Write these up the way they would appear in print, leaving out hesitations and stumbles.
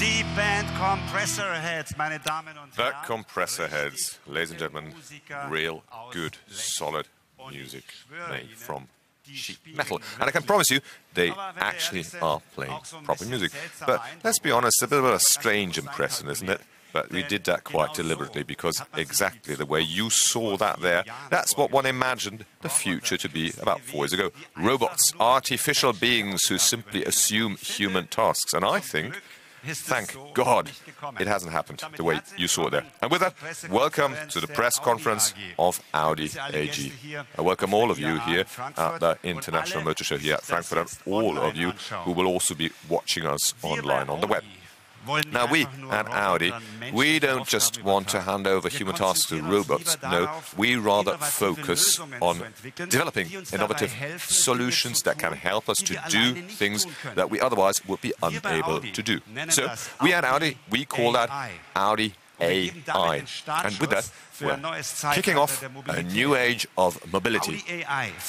The Compressor Heads, ladies and gentlemen, real good, solid music made from sheet metal. And I can promise you, they actually are playing proper music. But let's be honest, a bit of a strange impression, isn't it? But we did that quite deliberately, because exactly the way you saw that there, that's what one imagined the future to be about 4 years ago. Robots, artificial beings who simply assume human tasks. And I think, thank God, it hasn't happened the way you saw it there. And with that, welcome to the press conference of Audi AG. I welcome all of you here at the International Motor Show here at Frankfurt, and all of you who will also be watching us online on the web. Now, we at Audi, we don't just want to hand over human tasks to robots. No, we rather focus on developing innovative solutions that can help us to do things that we otherwise would be unable to do. So, we at Audi, we call that Audi AI. And with that, we're kicking off a new age of mobility.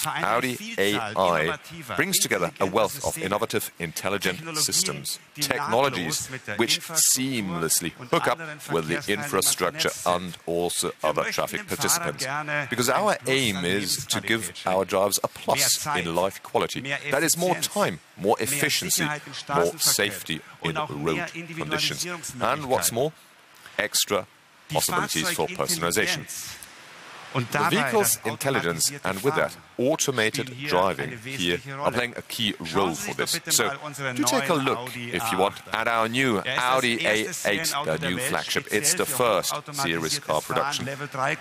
Audi AI brings together a wealth of innovative, intelligent systems, technologies which seamlessly hook up with the infrastructure and also other traffic participants. Because our aim is to give our drivers a plus in life quality. That is more time, more efficiency, more safety in road conditions. And what's more, extra possibilities for personalization. The vehicle's intelligence, and with that, automated driving here are playing a key role for this. So, do take a look, if you want, at our new Audi A8, the new flagship. It's the first series car production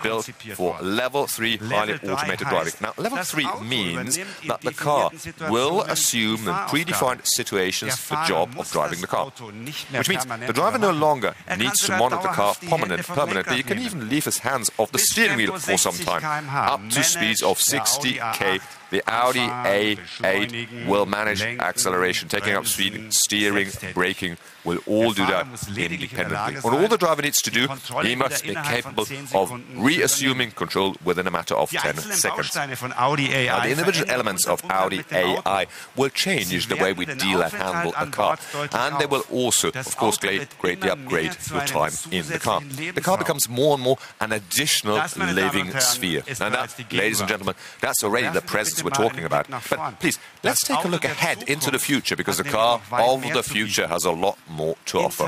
built for Level 3 highly automated driving. Now, Level 3 means that the car will assume in predefined situations the job of driving the car. Which means the driver no longer needs to monitor the car permanently. He can even leave his hands off the steering wheel for some time. Up to speeds of 60km, the Audi A8 will manage acceleration, taking up speed, steering, braking, will all do that independently. And all the driver needs to do, he must be capable of reassuming control within a matter of 10 seconds. Now, the individual elements of Audi AI will change the way we deal and handle a car. And they will also, of course, greatly upgrade your time in the car. The car becomes more and more an additional living sphere. And that, ladies and gentlemen, that's already the presence we're talking about. But please, let's take a look ahead into the future, because the car of the future has a lot more to offer.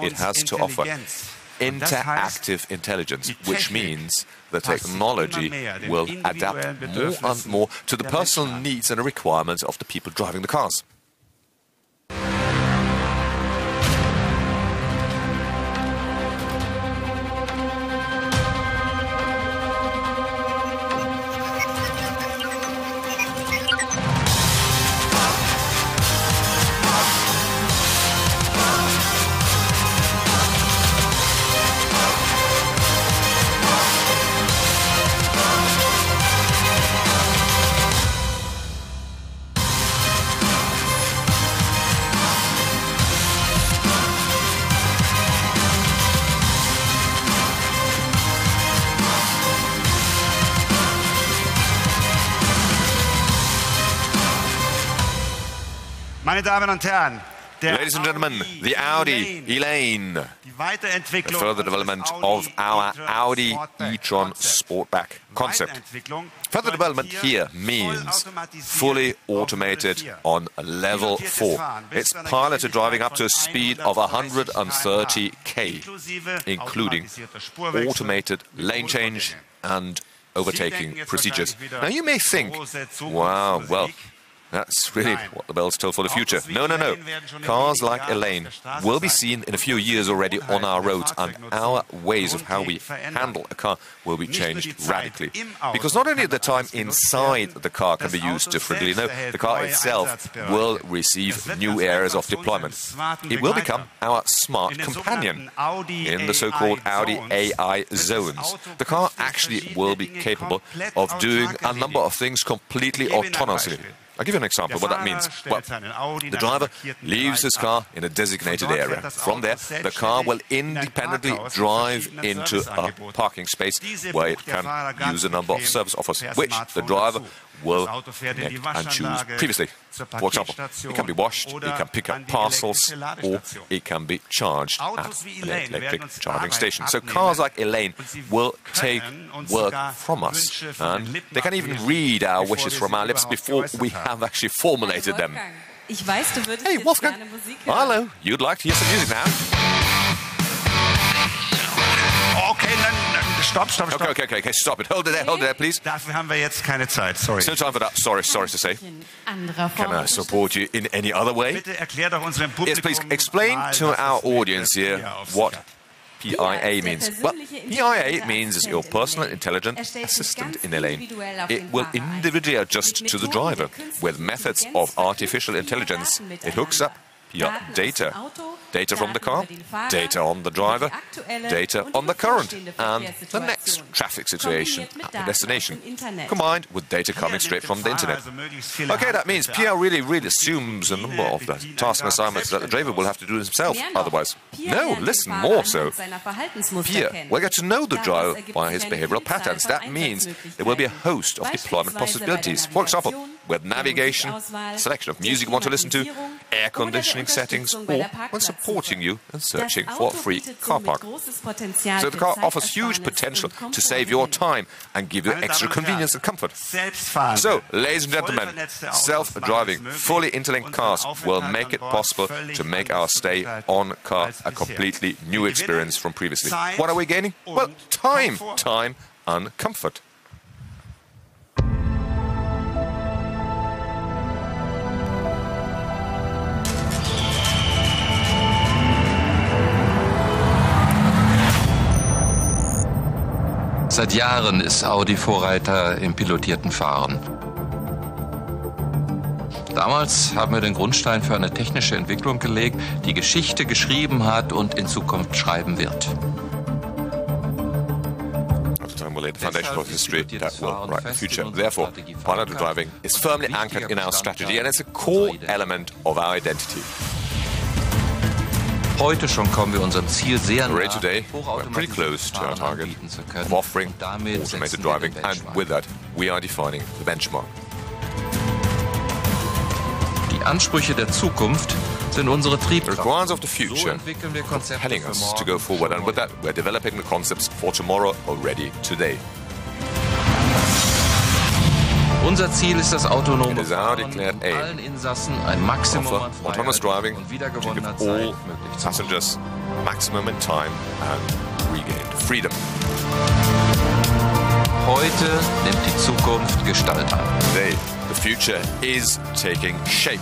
It has to offer interactive intelligence, which means the technology will adapt more and more to the personal needs and requirements of the people driving the cars. Ladies and gentlemen, the Audi E-Lane, the further development of our Audi e-tron Sportback concept. Further development here means fully automated on Level 4. It's piloted driving up to a speed of 130km, including automated lane change and overtaking procedures. Now you may think, wow, well, that's really what the bells toll for the future. No, no, no. Cars like Elaine will be seen in a few years already on our roads, and our ways of how we handle a car will be changed radically. Because not only the time inside the car can be used differently, no, the car itself will receive new areas of deployment. It will become our smart companion in the so-called Audi AI zones. The car actually will be capable of doing a number of things completely autonomously. I'll give you an example of what that means. Well, the driver leaves his car in a designated area. From there, the car will independently drive into a parking space where it can use a number of service offers, which the driver will connect and choose previously. For example, it can be washed, it can pick up parcels, or it can be charged at an electric charging station. So cars like Elaine will take work from us, and they can even read our wishes from our lips before we have actually formulated them. Hey, Wolfgang. Hello. You'd like to hear some music now? Okay, stop. Okay, stop it. Hold it there, please. Dafür haben wir jetzt keine Zeit, sorry. No time for that. Sorry to say. Can I support you in any other way? Bitte erklär doch unserem Publikum. Yes, please explain to our audience here what PIA means. Well, PIA means your personal intelligent assistant in Elaine. It will individually adjust to the driver with methods of artificial intelligence. It hooks up data from the car, data on the driver, data on the current, and the next traffic situation at the destination, combined with data coming straight from the internet. Okay, that means PIA really assumes a number of the task assignments that the driver will have to do himself otherwise. No, listen, more so. PIA will get to know the driver by his behavioral patterns. That means there will be a host of deployment possibilities. For example, with navigation, selection of music you want to listen to, air conditioning settings, or when supporting you and searching for a free car park. So the car offers huge potential to save your time and give you extra convenience and comfort. So, ladies and gentlemen, self-driving, fully interlinked cars will make it possible to make our stay on car a completely new experience from previously. What are we gaining? Well, time and comfort. Seit Jahren ist Audi Vorreiter im pilotierten Fahren. Damals haben wir den Grundstein für eine technische Entwicklung gelegt, die Geschichte geschrieben hat und in Zukunft schreiben wird. The foundation of history that will write the future. Therefore, piloted driving is firmly anchored in our strategy and it's a core element of our identity. Heute schon kommen wir unserem Ziel sehr nah, today, we're pretty close to our target of offering automated driving, and with that, we are defining the benchmark. Die Ansprüche der Zukunft sind unsere The Triebkraft. requirements of the future So entwickeln wir Konzepte compelling für us to morgen. go forward, and with that, we're developing the concepts for tomorrow already today. Unser Ziel ist das autonome It is our Fahren, declared um aim. allen Insassen ein Maximum Offer an autonomous Freiheit driving und to wiedergewonnener give all Zeit möglich zu machen. passengers maximum in time and regained freedom. Heute nimmt die Zukunft Gestalt an. Today, the future is taking shape.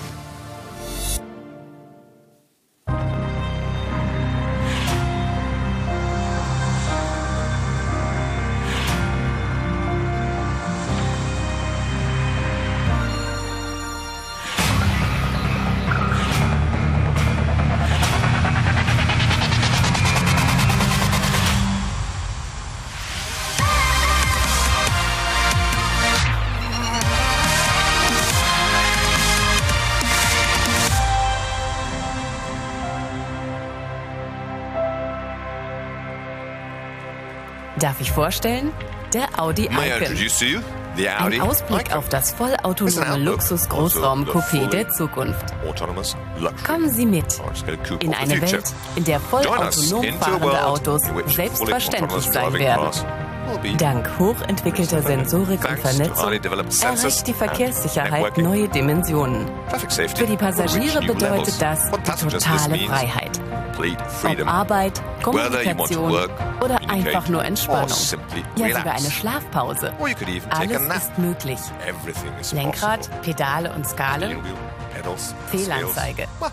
Darf ich vorstellen? Der Audi May I Icon. introduce to you the Audi Ein Ausblick Icon. auf das It's vollautonome an outlook Luxus-Großraum-Coupé also der Zukunft. Autonomous luxury Kommen Sie mit large-scale coupe in of the eine future. Welt, in der Join us vollautonom into a fahrende world Autos in which fully selbstverständlich autonomous sein driving werden. cars will be Dank hochentwickelter Sensorik und Thanks to Vernetzung highly developed sensors erreicht die and Verkehrssicherheit networking. neue Dimensionen. Traffic safety Für die will Passagiere reach new bedeutet levels. das For die passengers, this totale means Freiheit. complete Ob freedom. Arbeit, Whether you want to Kommunikation work, oder communicate, einfach nur or Entspannung. simply Ja, sogar relax. eine Schlafpause. Or you could even take a Alles nap. ist möglich. Everything is Lenkrad, possible. Pedale und Skalen, Steering wheel, pedals, Fehlanzeige. scales. Well,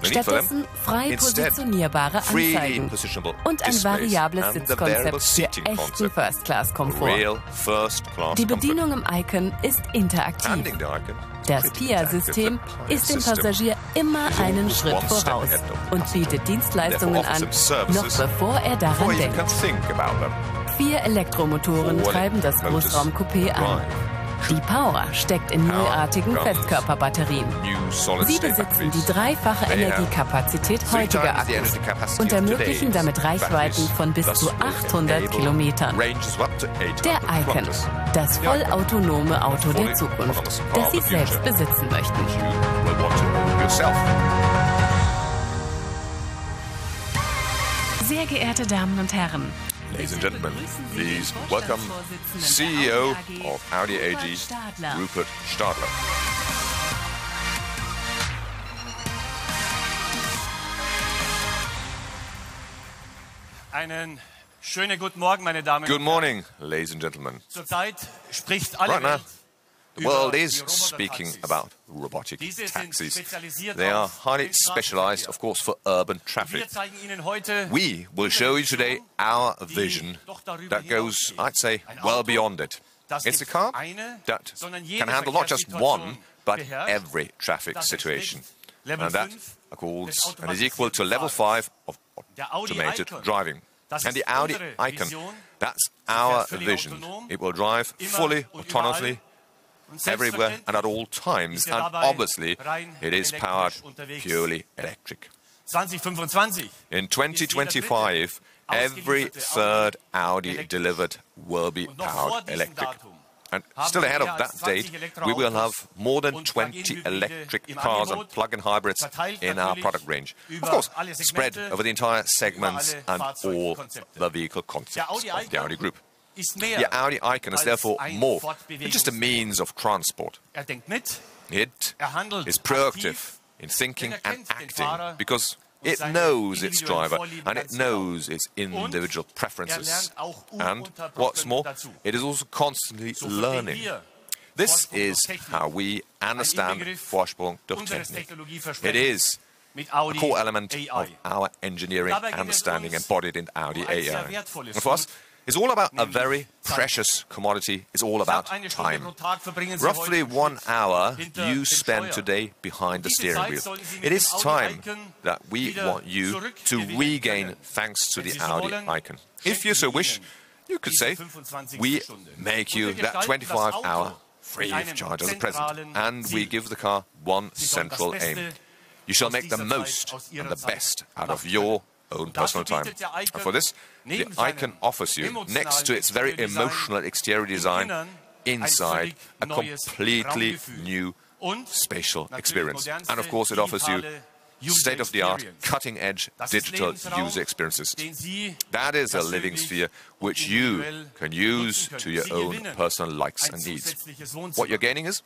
no need for them. Stattdessen frei Instead, positionierbare freely Anzeigen positionable und ein displays variables and the variable Sitzkonzept für seating echten concept. First-Class-Komfort. Real first-class Die comfort. Bedienung im Icon ist interaktiv. Handling the Icon is Das pretty PIA-System interactive. The ist dem PIA system Passagier immer is einen always Schritt one step voraus ahead of the und passenger. bietet Dienstleistungen Therefore an, offers them noch services bevor er daran before you can denkt. think about them. 4 Elektromotoren Four treiben das motors Großraum-Coupé an. drive Die Power steckt in neuartigen comes Festkörperbatterien. new solid Sie state besitzen die batteries. dreifache They have Energiekapazität 3 heutiger times the Akkus energy capacity und of ermöglichen today's damit Reichweiten batteries. von bis Thus zu will 800 enable Kilometern. ranges of up to 800 Der Icon, kilometers. das The Icon, vollautonome Auto fully der Zukunft, autonomous car das of Sie the selbst future. besitzen möchten. You will want it yourself. Sehr geehrte Damen und Herren, Ladies and gentlemen, please welcome CEO of Audi AG, Rupert Stadler. Einen schönen guten Morgen, meine Damen Good und morning, ladies and gentlemen. Herren. Zurzeit spricht alle Right now, Welt the über world die is speaking Robotertaxis. about robotic Diese sind taxis. spezialisiert They are auf highly den specialized, Straßenverkehr. of course, for urban traffic. Wir zeigen Ihnen heute We will show you today our vision that goes, I'd say, well beyond it. It's a car that can handle not just one, but every traffic situation. And that is equal to level 5 of automated driving. And the Audi Icon, that's our vision. It will drive fully autonomously, everywhere and at all times. And obviously, it is powered purely electric. 2025 In 2025, every third Audi delivered will be powered electric. And still ahead of that date, we will have more than 20 electric cars and plug-in hybrids in our product range. Of course, spread over the entire segments and all the vehicle concepts of the Audi Group. The Audi Icon is therefore more than just a means of transport. denkt mit, It is proactive in thinking and acting because it knows its driver and it knows its individual preferences. And what's more, it is also constantly learning. This is how we understand Vorsprung durch Technik. It is a core element of our engineering understanding embodied in Audi AI. And for us, it's all about a very precious commodity. It's all about time. Roughly 1 hour you spend today behind the steering wheel. It is time that we want you to regain thanks to the Audi Icon. If you so wish, you could say, we make you that 25-hour free of charge as a present, and we give the car one central aim. You shall make the most and the best out of your own personal time. And for this, the Icon offers you, next to its very emotional exterior design, inside a completely new spatial experience. And of course, it offers you state-of-the-art, cutting-edge digital user experiences. That is a living sphere which you can use to your own personal likes and needs. What you're gaining is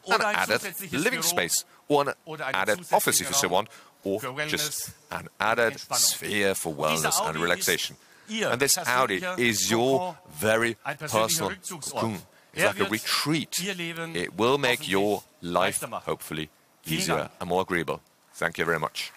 an added living space, or an added office if you so want, or just an added sphere for wellness and relaxation. And this Audi is your very personal cocoon. It's like a retreat. It will make your life, hopefully, easier and more agreeable. Thank you very much.